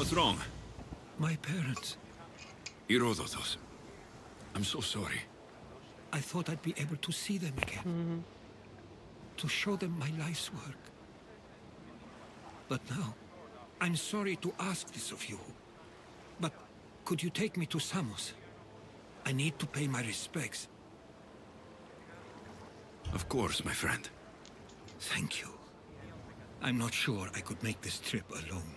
What's wrong? My parents. Herodotos. I'm so sorry. I thought I'd be able to see them again. To show them my life's work. But now, I'm sorry to ask this of you. But could you take me to Samos? I need to pay my respects. Of course, my friend. Thank you. I'm not sure I could make this trip alone.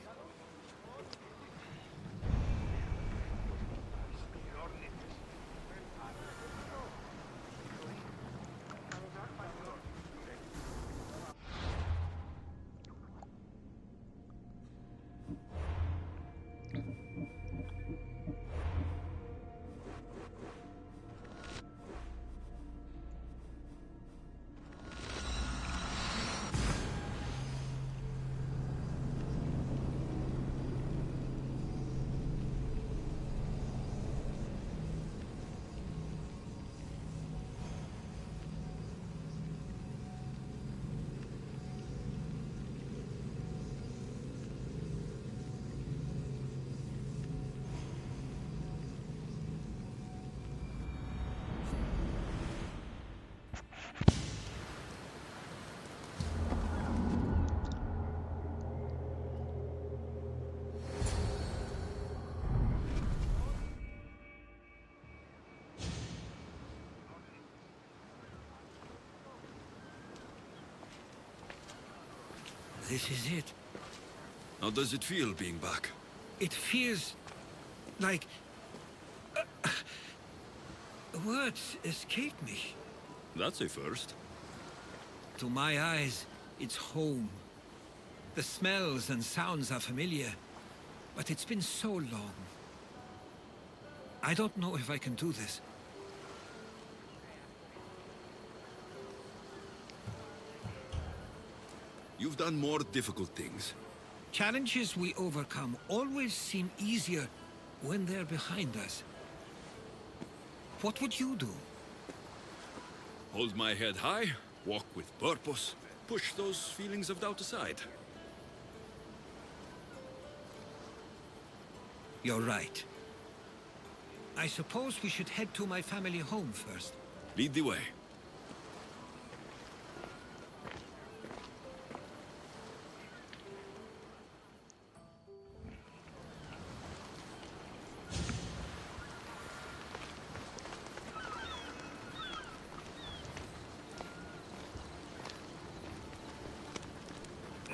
This is it. How does it feel being back? It feels like... words escape me. That's a first. To my eyes, it's home. The smells and sounds are familiar, but it's been so long. I don't know if I can do this. You've done more difficult things. Challenges we overcome always seem easier when they're behind us. What would you do? Hold my head high, walk with purpose, push those feelings of doubt aside. You're right. I suppose we should head to my family home first. Lead the way.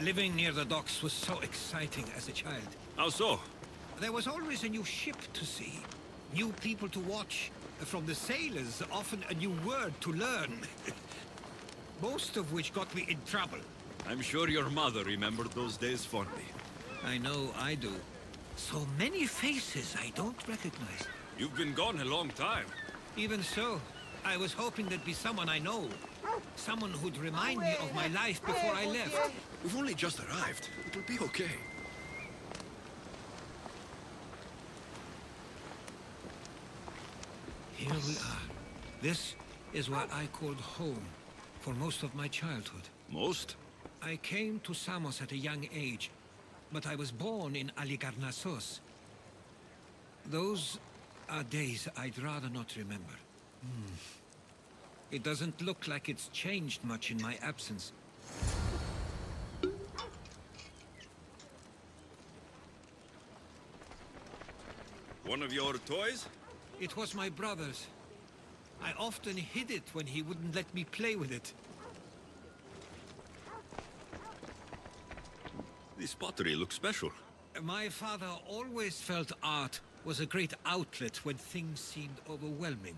Living near the docks was so exciting as a child. How so? There was always a new ship to see, new people to watch. From the sailors, often a new word to learn. Most of which got me in trouble. I'm sure your mother remembered those days fondly. I know I do. So many faces I don't recognize. You've been gone a long time. Even so, I was hoping there'd be someone I know. Someone who'd remind me of my life before I left. We've only just arrived. It'll be okay. Here we are. This is what I called home for most of my childhood. Most? I came to Samos at a young age, but I was born in Aligarnassos. Those are days I'd rather not remember. It doesn't look like it's changed much in my absence. One of your toys? It was my brother's. I often hid it when he wouldn't let me play with it. This pottery looks special. My father always felt art was a great outlet when things seemed overwhelming.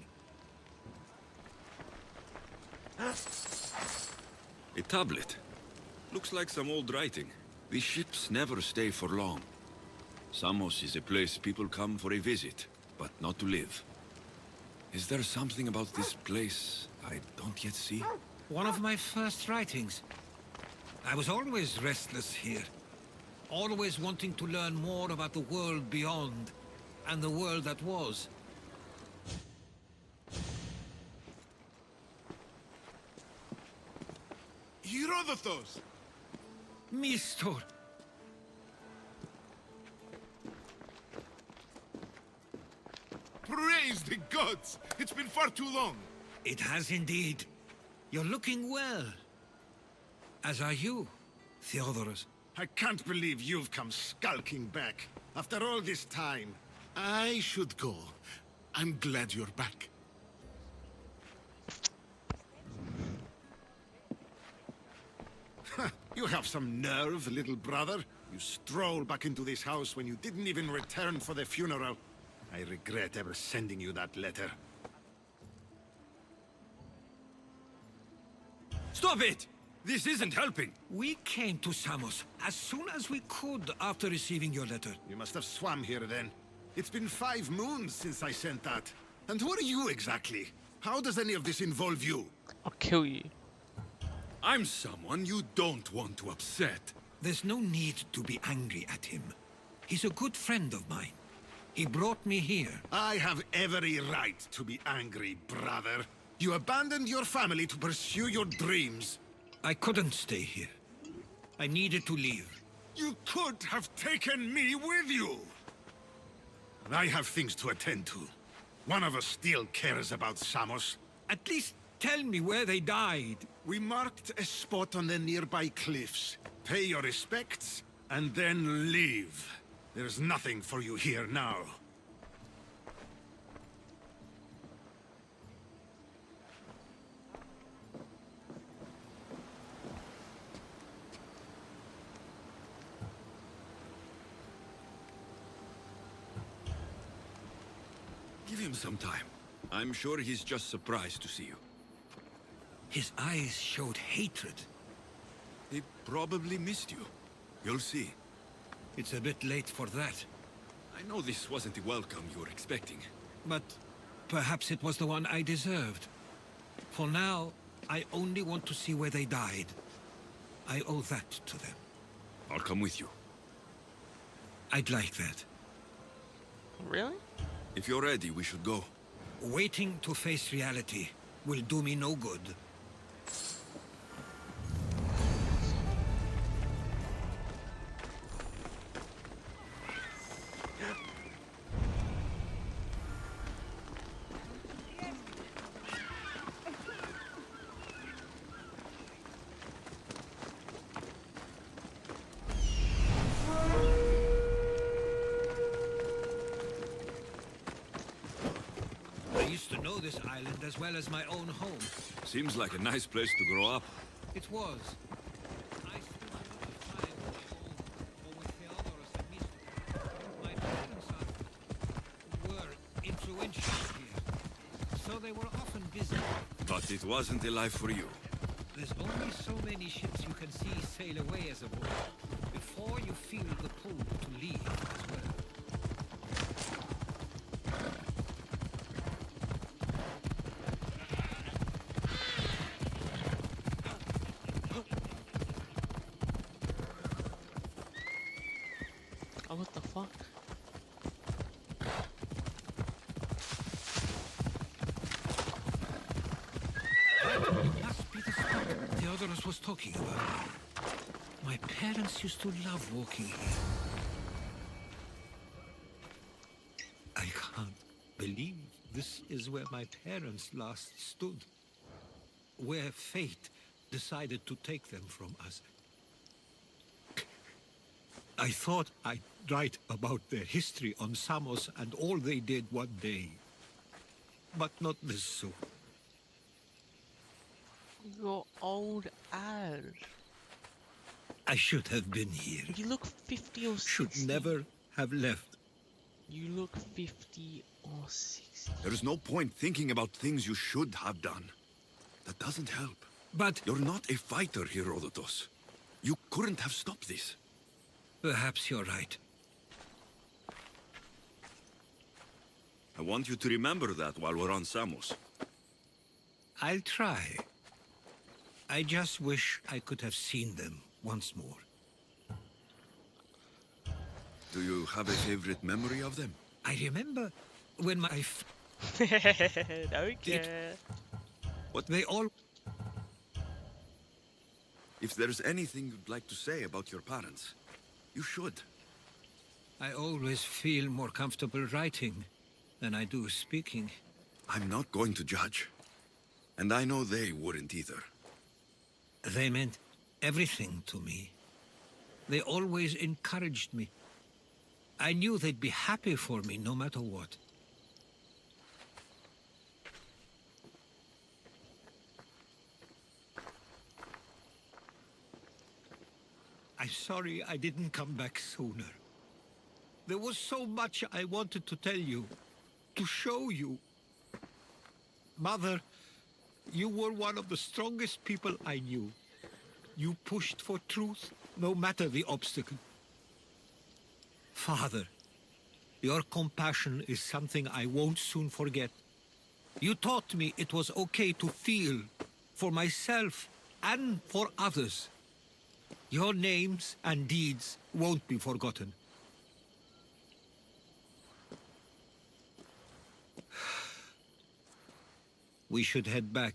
A tablet. Looks like some old writing. These ships never stay for long. Samos is a place people come for a visit, but not to live. Is there something about this place I don't yet see? One of my first writings. I was always restless here. Always wanting to learn more about the world beyond, and the world that was. Herodotos! Mistor! Praise the gods! It's been far too long. It has indeed. You're looking well. As are you, Theodoros. I can't believe you've come skulking back. After all this time. I should go. I'm glad you're back. You have some nerve, little brother. You stroll back into this house when you didn't even return for the funeral. I regret ever sending you that letter. Stop it! This isn't helping. We came to Samos as soon as we could after receiving your letter. You must have swam here then. It's been 5 moons since I sent that. And who are you exactly? How does any of this involve you? I'll kill you. I'm someone you don't want to upset. There's no need to be angry at him. He's a good friend of mine. He brought me here. I have every right to be angry, brother. You abandoned your family to pursue your dreams. I couldn't stay here. I needed to leave. You could have taken me with you! I have things to attend to. One of us still cares about Samos. At least tell me where they died. We marked a spot on the nearby cliffs. Pay your respects, and then leave. There's nothing for you here now. Give him some time. I'm sure he's just surprised to see you. His eyes showed hatred. He probably missed you. You'll see. It's a bit late for that. I know this wasn't the welcome you were expecting. But perhaps it was the one I deserved. For now, I only want to see where they died. I owe that to them. I'll come with you. I'd like that. Really? If you're ready, we should go. Waiting to face reality will do me no good. I used to know this island as well as my own home. Seems like a nice place to grow up. It was. I spent a lot of time at home, or with Herodotos and Misto. My parents were influential here, so they were often busy. But it wasn't a life for you. There's only so many ships you can see sail away as a boy before you feel the pull to leave as well. Oh, what the fuck? It must be the spot Theodoros was talking about. My parents used to love walking here. I can't believe this is where my parents last stood. Where fate decided to take them from us. I thought I'd write about their history on Samos and all they did one day. But not this soon. You're old as. I should have been here. You look 50 or 60. Should never have left. You look 50 or 60. There's no point thinking about things you should have done. That doesn't help. But You're not a fighter, Herodotos. You couldn't have stopped this. perhaps you're right. I want you to remember that while we're on Samos. I'll try. I just wish I could have seen them once more. Do you have a favorite memory of them? I remember when my Don't care. they all... If there's anything you'd like to say about your parents, you should. I always feel more comfortable writing than I do speaking. I'm not going to judge. And I know they wouldn't either. They meant everything to me. They always encouraged me. I knew they'd be happy for me no matter what. I'm sorry I didn't come back sooner. There was so much I wanted to tell you, to show you. Mother, you were one of the strongest people I knew. You pushed for truth, no matter the obstacle. Father, your compassion is something I won't soon forget. You taught me it was okay to feel, for myself and for others. Your names and deeds won't be forgotten. We should head back.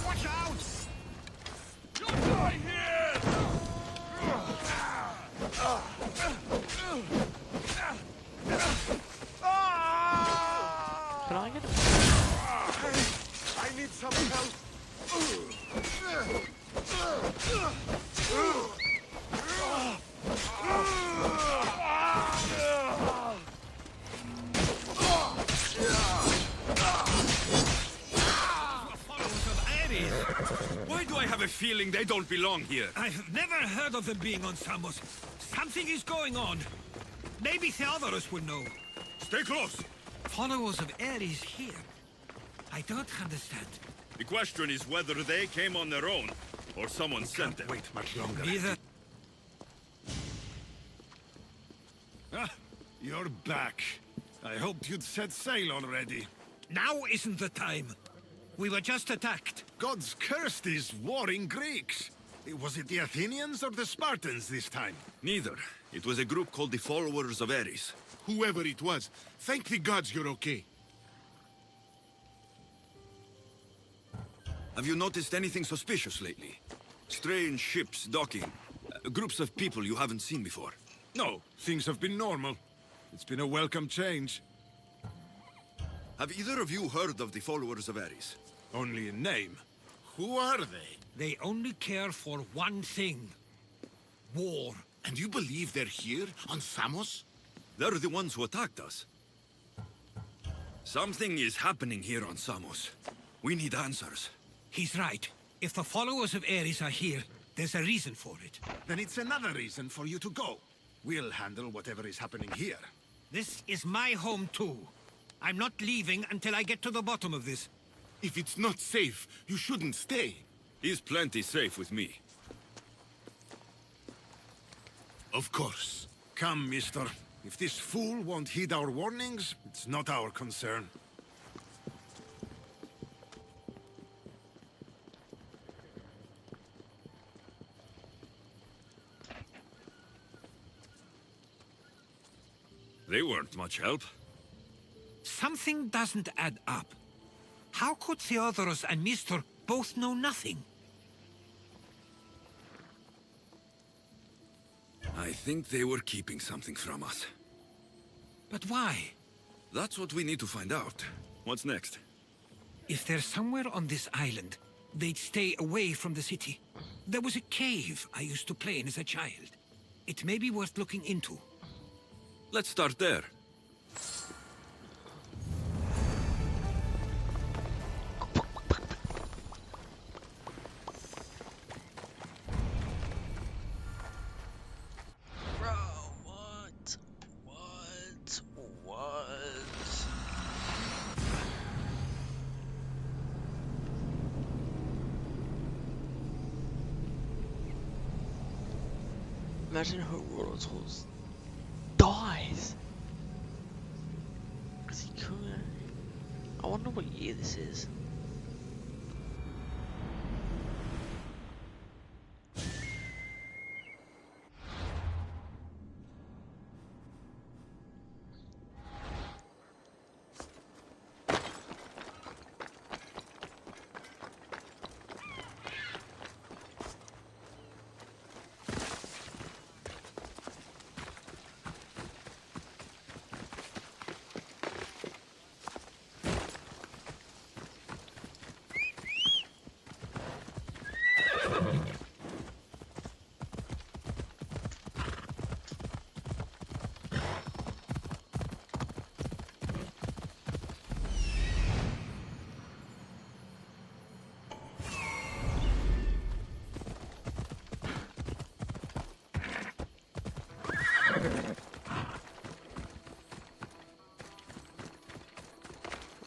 Watch out! Can I get a... I need some help. Followers of Ares! Why do I have a feeling they don't belong here? I've never heard of them being on Samos. Something is going on. Maybe Theodorus will know. Stay close! Followers of Ares here? I don't understand. The question is whether they came on their own, or someone sent them. Wait much longer. Neither. Ah, you're back. I hoped you'd set sail already. Now isn't the time. We were just attacked. God's cursed these warring Greeks. Was it the Athenians or the Spartans this time? Neither. It was a group called the Followers of Ares. Whoever it was, thank the gods you're okay. Have you noticed anything suspicious lately? Strange ships docking. Groups of people you haven't seen before. No, things have been normal. It's been a welcome change. Have either of you heard of the Followers of Ares? Only in name. Who are they? They only care for one thing. War. And you believe they're here, on Samos? They're the ones who attacked us. Something is happening here on Samos. We need answers. He's right. If the followers of Ares are here, there's a reason for it. Then it's another reason for you to go. We'll handle whatever is happening here. This is my home too. I'm not leaving until I get to the bottom of this. If it's not safe, you shouldn't stay. He's plenty safe with me. Of course. Come, mister. If this fool won't heed our warnings, it's not our concern. They weren't much help. Something doesn't add up. How could Theodorus and Nestor both know nothing? I think they were keeping something from us. But why? That's what we need to find out. What's next? If they're somewhere on this island, they'd stay away from the city. There was a cave I used to play in as a child. It may be worth looking into. Let's start there. Bro, what? Imagine Herodotos dies. Is he cool? I wonder what year this is.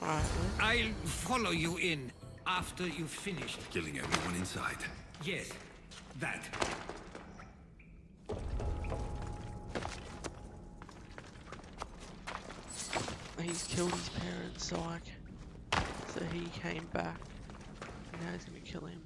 Alright, I'll follow you in after you've finished. Killing everyone inside. Yes, that. he's killed his parents, so he came back. And now he's gonna kill him.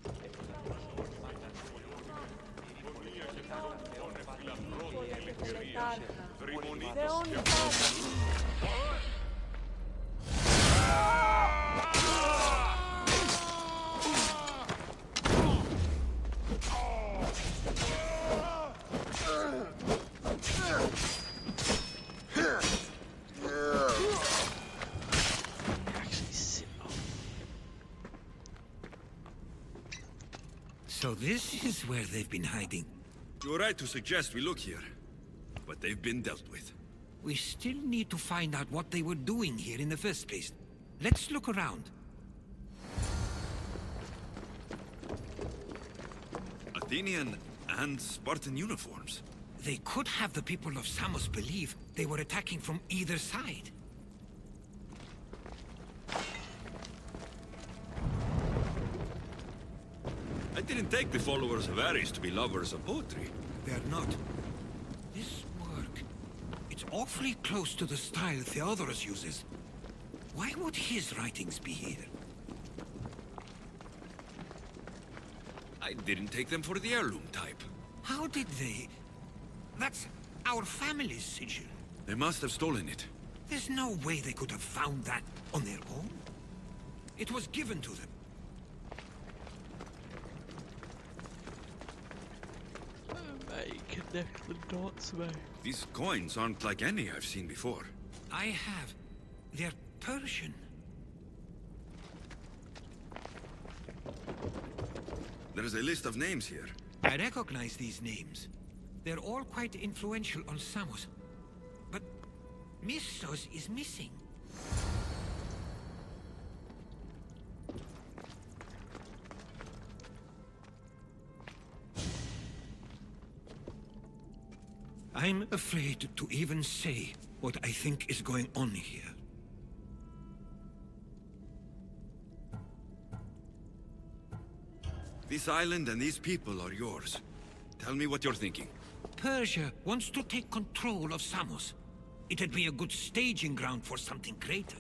So this is where they've been hiding. You're right to suggest we look here, but they've been dealt with. We still need to find out what they were doing here in the first place. Let's look around. Athenian and Spartan uniforms. They could have the people of Samos believe they were attacking from either side. I didn't take the followers of Ares to be lovers of poetry. They're not. This work, it's awfully close to the style Theodorus uses. Why would his writings be here? I didn't take them for the heirloom type. How did they? That's our family's sigil. They must have stolen it. There's no way they could have found that on their own. It was given to them. Mate, connect the dots, mate. These coins aren't like any I've seen before. I have. They're Persian. There's a list of names here. I recognize these names. They're all quite influential on Samos. But Missos is missing. I'm afraid to even say what I think is going on here. This island and these people are yours. Tell me what you're thinking. Persia wants to take control of Samos. It'd be a good staging ground for something greater.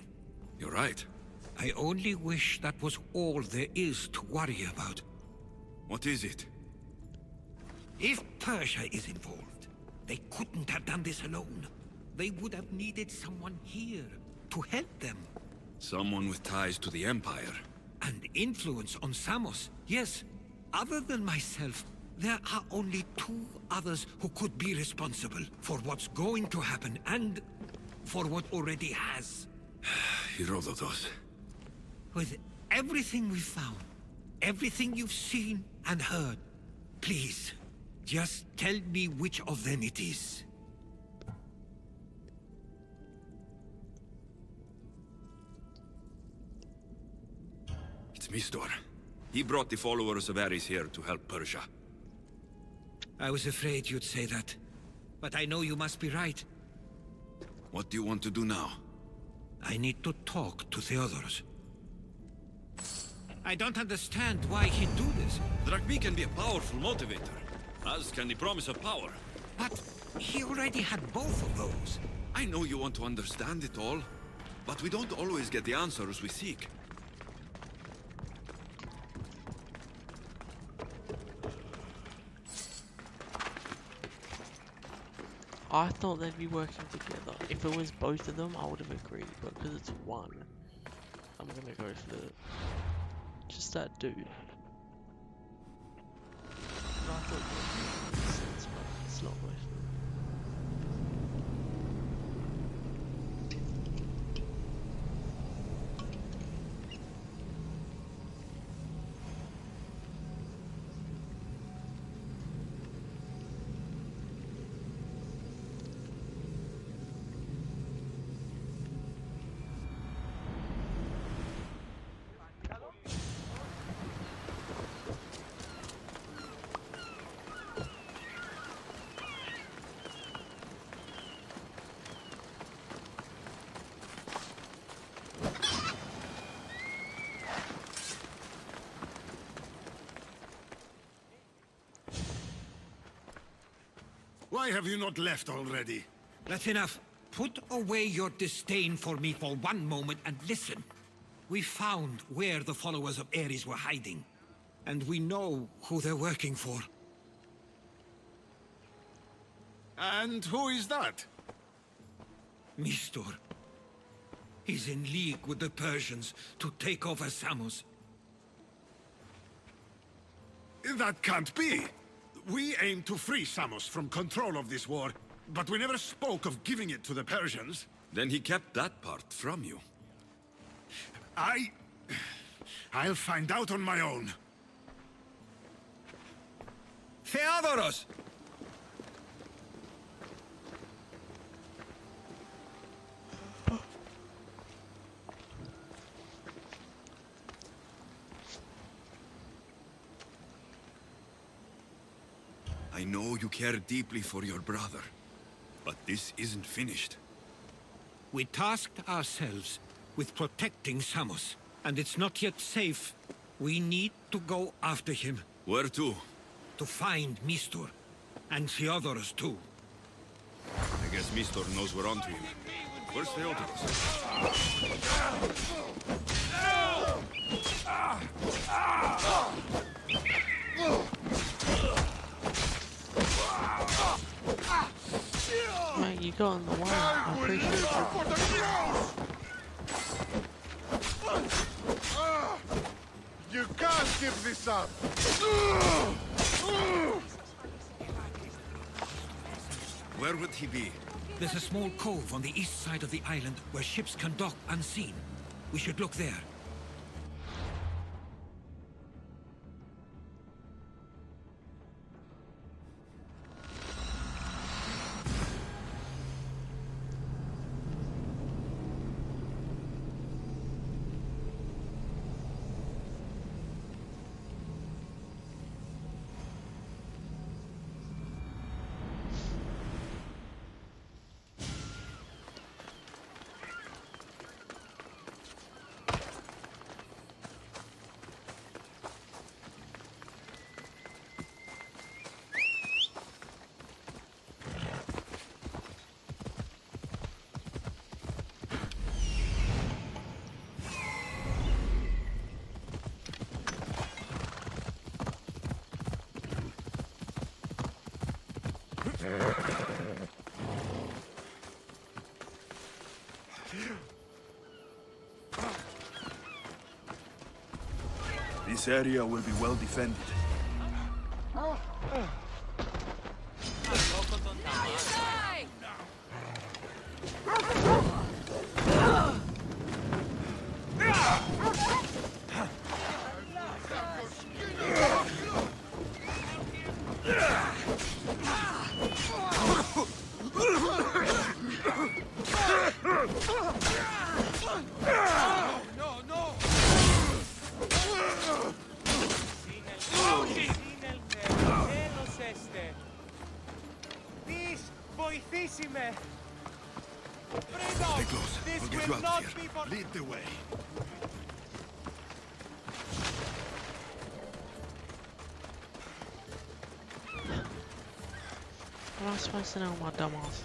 You're right. I only wish that was all there is to worry about. What is it? If Persia is involved, they couldn't have done this alone. They would have needed someone here to help them. Someone with ties to the Empire. And influence on Samos, yes. Other than myself, there are only two others who could be responsible for what's going to happen and for what already has. Herodotos. With everything we've found, everything you've seen and heard, please, just tell me which of them it is. It's Mistor. He brought the followers of Ares here to help Persia. I was afraid you'd say that, but I know you must be right. What do you want to do now? I need to talk to Theodorus. I don't understand why he'd do this. Drachmi can be a powerful motivator, as can the promise of power. But he already had both of those. I know you want to understand it all, but we don't always get the answers we seek. I thought they'd be working together. If it was both of them, I would have agreed. But because it's one, I'm gonna go for just that dude. And I thought that would make sense, but it's not both of them. Why have you not left already? That's enough. Put away your disdain for me for one moment and listen. We found where the followers of Ares were hiding. And we know who they're working for. And who is that? Mistor. He's in league with the Persians to take over Samos. That can't be! We aim to free Samos from control of this war, but we never spoke of giving it to the Persians. Then he kept that part from you. I'll find out on my own. Theodoros! I know you care deeply for your brother, but this isn't finished. We tasked ourselves with protecting Samos, and it's not yet safe. We need to go after him. Where to? To find Mistor. And Theodoros too. I guess Mistor knows we're onto him. Where's Herodotos? Mate, you got in the way. I appreciate that. You can't give this up! Where would he be? There's a small cove on the east side of the island where ships can dock unseen. We should look there. This area will be well defended. Stay close. We'll get you out of here. Lead the way. What am I supposed to know, my dumbass?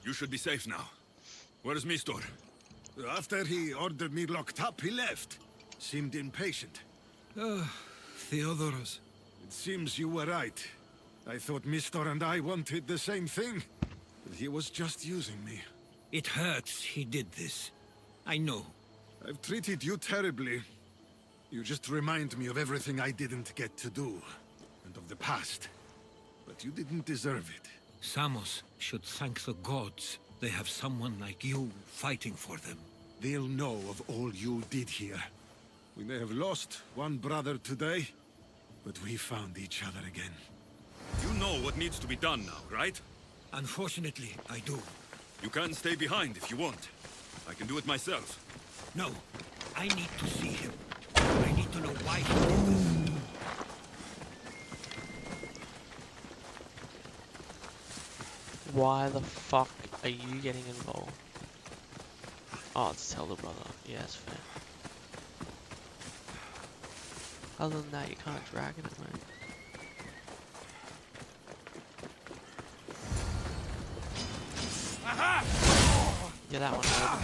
You should be safe now. Where's Mistor? After he ordered me locked up, he left. Seemed impatient. Theodoros. It seems you were right. I thought Mistor and I wanted the same thing. But he was just using me. It hurts he did this. I know. I've treated you terribly. You just remind me of everything I didn't get to do. And of the past. But you didn't deserve it. Samos should thank the gods. They have someone like you fighting for them. They'll know of all you did here. We may have lost one brother today, but we found each other again. You know what needs to be done now, right? Unfortunately, I do. You can't stay behind if you want. I can do it myself. No, I need to see him. I need to know why he did this. Why the fuck are you getting involved? Oh, it's tell the brother. Yeah, that's fair. Other than that, you can't drag it, mate. Yeah, that one hurt.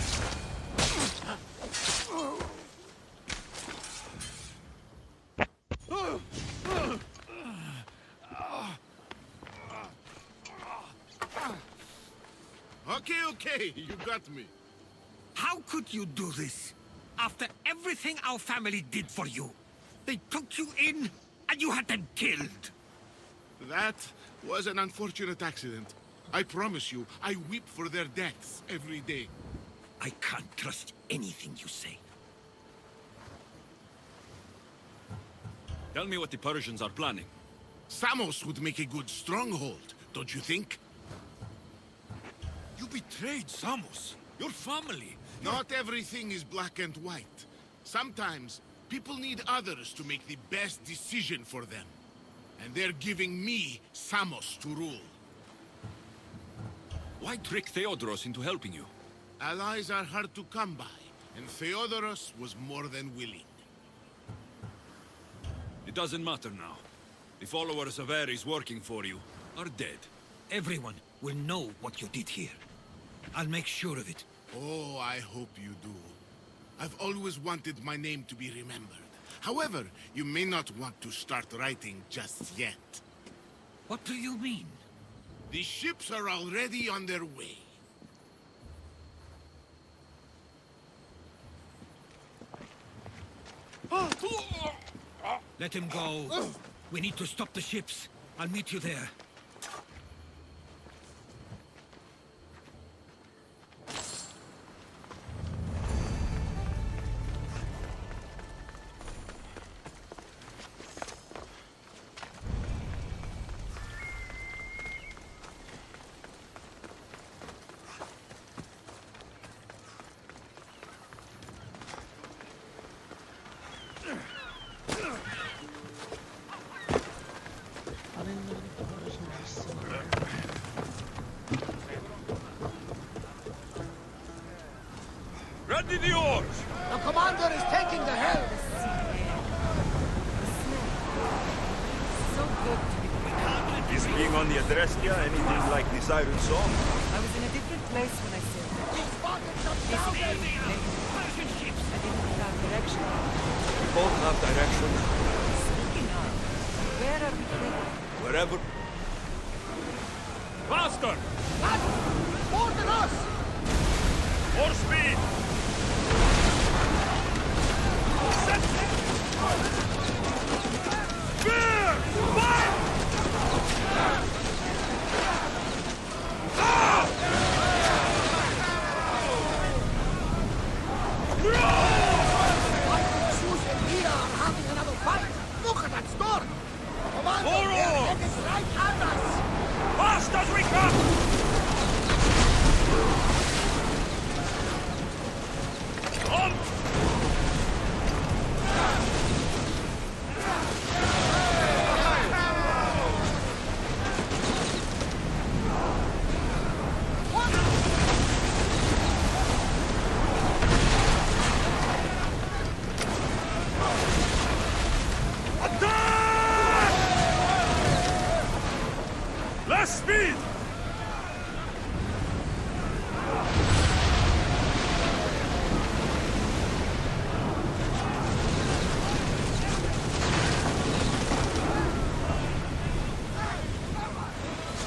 Okay, you got me. How could you do this? After everything our family did for you. They took you in, and you had them killed. That was an unfortunate accident. I promise you, I weep for their deaths every day. I can't trust anything you say. Tell me what the Persians are planning. Samos would make a good stronghold, don't you think? You betrayed Samos, your family. Not everything is black and white. Sometimes, people need others to make the best decision for them. And they're giving me Samos to rule. Why trick Theodoros into helping you? Allies are hard to come by, and Theodoros was more than willing. It doesn't matter now. The followers of Ares working for you are dead. Everyone will know what you did here. I'll make sure of it. Oh, I hope you do. I've always wanted my name to be remembered. However, you may not want to start writing just yet. What do you mean? The ships are already on their way. Let him go. We need to stop the ships. I'll meet you there. I didn't know the Persians were still there. Ready the oars! The commander is taking the helm! So good to be back. Is being on the Adrestia anything like the Siren Song? I was in a different place when I sailed. Basically, I didn't have direction. We both have directions. Speaking of, where are we going? Wherever. Faster! More than us! More speed! Fear! Fight! Sus and Mira are having another fight! Look at that storm! Commander, More their oars! head is right at us! Fast as we come! On! Less speed!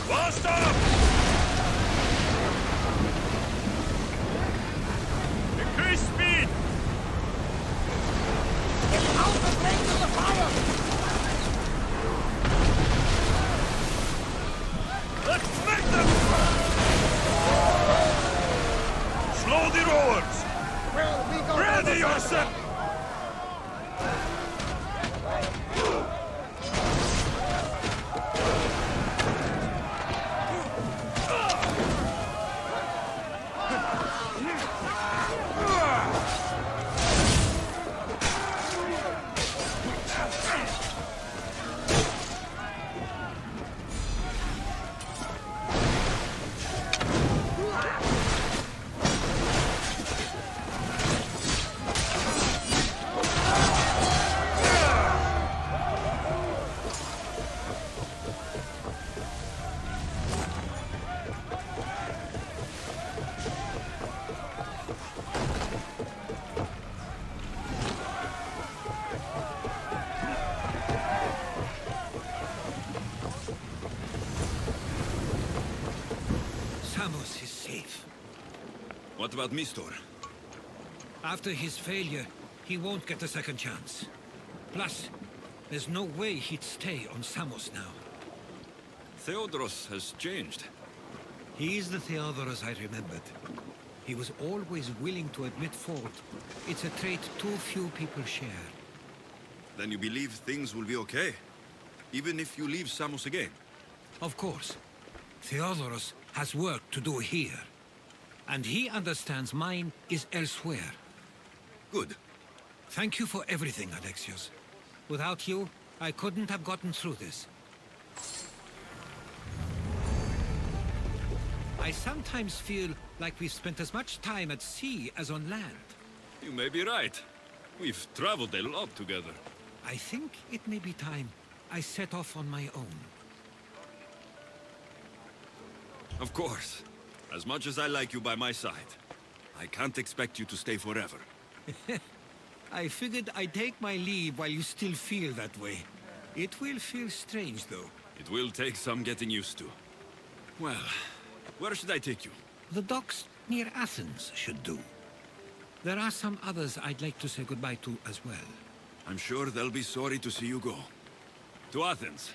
Faster! Increase speed! Get out of range of the fire! Let's make them! Slow the rowers! Well, we go... Ready yourself! What about Mistor? After his failure, he won't get a second chance. Plus, there's no way he'd stay on Samos now. Theodoros has changed. He's the Theodoros I remembered. He was always willing to admit fault. It's a trait too few people share. Then you believe things will be okay? Even if you leave Samos again? Of course. Theodoros has work to do here. And he understands mine is elsewhere. Good. Thank you for everything, Alexios. Without you, I couldn't have gotten through this. I sometimes feel like we've spent as much time at sea as on land. You may be right. We've traveled a lot together. I think it may be time I set off on my own. Of course. As much as I like you by my side, I can't expect you to stay forever. I figured I'd take my leave while you still feel that way. It will feel strange, though. It will take some getting used to. Well, where should I take you? The docks near Athens should do. There are some others I'd like to say goodbye to as well. I'm sure they'll be sorry to see you go. To Athens.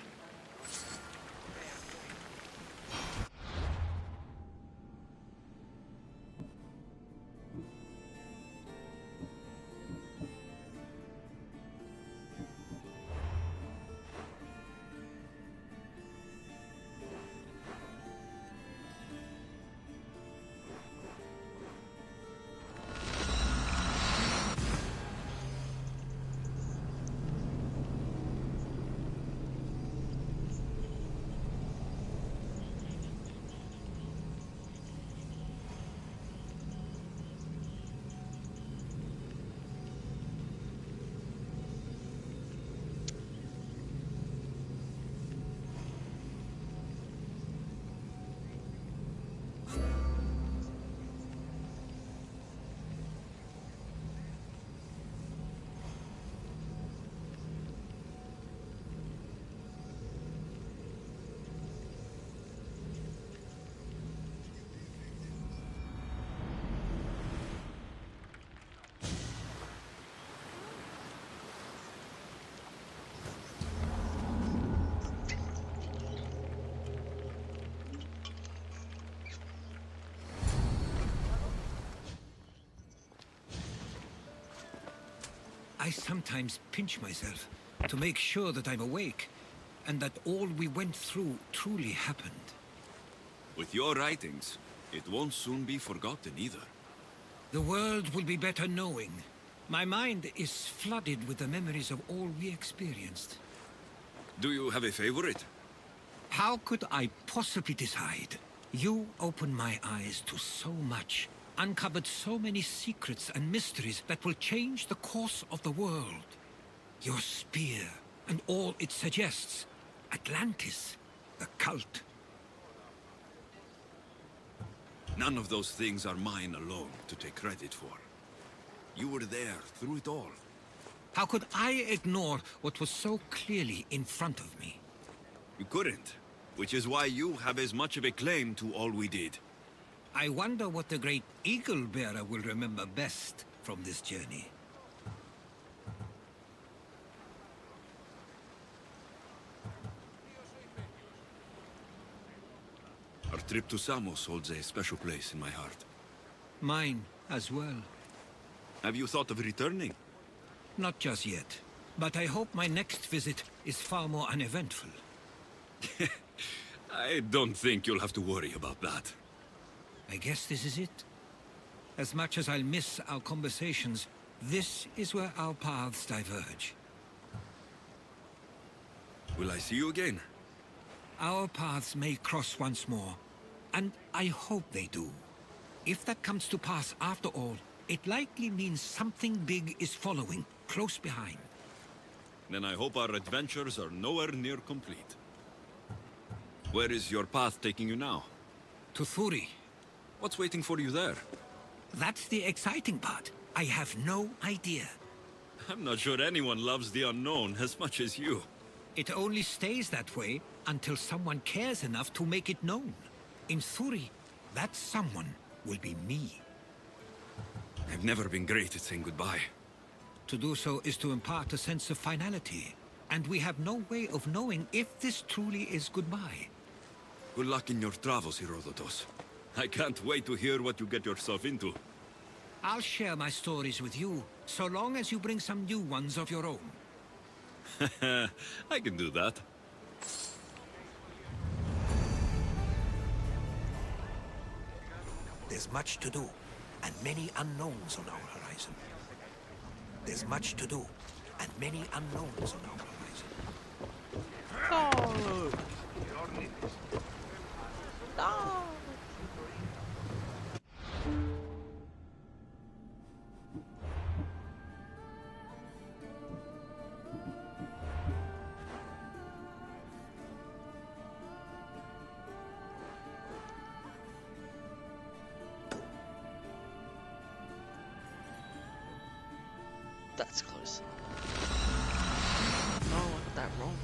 I sometimes pinch myself to make sure that I'm awake, and that all we went through truly happened. With your writings, it won't soon be forgotten either. The world will be better knowing. My mind is flooded with the memories of all we experienced. Do you have a favorite? How could I possibly decide? You opened my eyes to so much, uncovered so many secrets and mysteries that will change the course of the world. Your spear, and all it suggests. Atlantis, the cult. None of those things are mine alone to take credit for. You were there through it all. How could I ignore what was so clearly in front of me? You couldn't, which is why you have as much of a claim to all we did. I wonder what the great Eagle Bearer will remember best from this journey. Our trip to Samos holds a special place in my heart. Mine as well. Have you thought of returning? Not just yet, but I hope my next visit is far more uneventful. I don't think you'll have to worry about that. I guess this is it. As much as I'll miss our conversations, this is where our paths diverge. Will I see you again? Our paths may cross once more, and I hope they do. If that comes to pass after all, it likely means something big is following, close behind. Then I hope our adventures are nowhere near complete. Where is your path taking you now? To Thuri. What's waiting for you there? That's the exciting part. I have no idea. I'm not sure anyone loves the unknown as much as you. It only stays that way until someone cares enough to make it known. In Thuri, that someone will be me. I've never been great at saying goodbye. To do so is to impart a sense of finality, and we have no way of knowing if this truly is goodbye. Good luck in your travels, Herodotos. I can't wait to hear what you get yourself into. I'll share my stories with you, so long as you bring some new ones of your own. I can do that. There's much to do, and many unknowns on our horizon. There's much to do, and many unknowns on our horizon. No! No! That's close. Oh, I got that wrong.